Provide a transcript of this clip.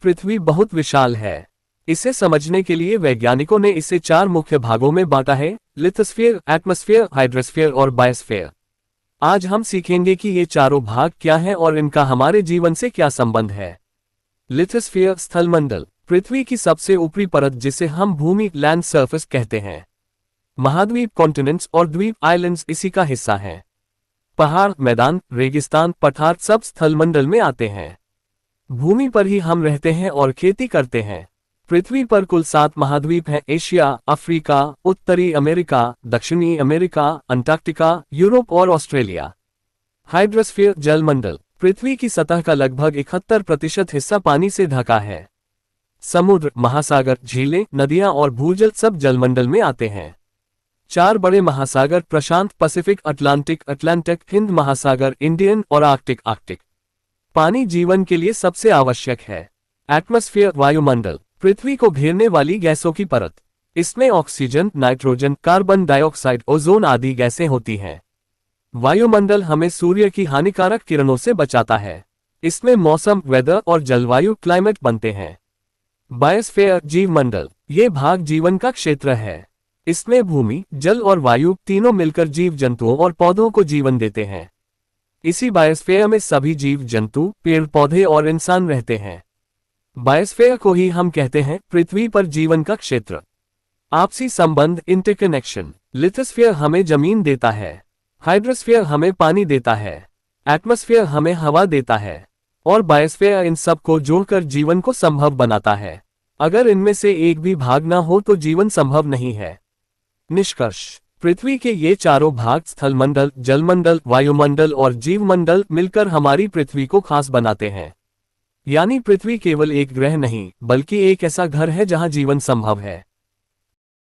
पृथ्वी बहुत विशाल है। इसे समझने के लिए वैज्ञानिकों ने इसे 4 मुख्य भागों में बांटा है: लिथोस्फीयर, एटमॉस्फेयर, हाइड्रोस्फीयर और बायोस्फीयर। आज हम सीखेंगे कि ये चारों भाग क्या हैं और इनका हमारे जीवन से क्या संबंध है। लिथोस्फीयर, स्थलमंडल, पृथ्वी की सबसे ऊपरी परत जिसे हम भूमि, लैंड सरफेस कहते हैं। महाद्वीप, कॉन्टिनेंट्स और द्वीप, आइलैंड्स इसी का हिस्सा हैं। पहाड़, मैदान, रेगिस्तान, पठार सब स्थलमंडल में आते हैं। भूमि पर ही हम रहते हैं और खेती करते हैं। पृथ्वी पर कुल 7 महाद्वीप हैं: एशिया, अफ्रीका, उत्तरी अमेरिका, दक्षिणी अमेरिका, अंटार्कटिका, यूरोप और ऑस्ट्रेलिया। हाइड्रोस्फीयर, जलमंडल, पृथ्वी की सतह का लगभग 71% हिस्सा पानी से ढका है। समुद्र, महासागर, झीलें, नदियां और भूजल सब जलमंडल में आते हैं। 4 बड़े महासागर: प्रशांत, पैसिफिक, अटलांटिक, हिंद महासागर, इंडियन और आर्कटिक। पानी जीवन के लिए सबसे आवश्यक है। एटमॉस्फेयर, वायुमंडल, पृथ्वी को घेरने वाली गैसों की परत। इसमें oxygen, nitrogen, carbon dioxide, ozone आदि गैसें होती हैं। वायुमंडल हमें सूर्य की हानिकारक किरणों से बचाता है। इसमें मौसम, वेदर और जलवायु, क्लाइमेट बनते हैं। बायोस्फीयर, जीवमंडल, ये भाग जीवन का क्षेत्र है। इसमें भूमि, जल और वायु तीनों मिलकर जीव जंतुओं और पौधों को जीवन देते हैं। इसी बायोस्फीयर में सभी जीव जंतु, पेड़ पौधे और इंसान रहते हैं। बायोस्फीयर को ही हम कहते हैं पृथ्वी पर जीवन का क्षेत्र। आपसी संबंध, इंटरकनेक्शन। लिथोस्फीयर हमें जमीन देता है। हाइड्रोस्फीयर हमें पानी देता है। एटमॉस्फेयर हमें हवा देता है और बायोस्फीयर इन सब को जोड़कर जीवन को संभव बनाता है। अगर इनमें से एक भी भाग ना हो तो जीवन संभव नहीं है। निष्कर्ष: पृथ्वी के ये चारों भाग स्थलमंडल, जलमंडल, वायुमंडल और जीवमंडल मिलकर हमारी पृथ्वी को खास बनाते हैं। यानी पृथ्वी केवल एक ग्रह नहीं बल्कि एक ऐसा घर है जहां जीवन संभव है।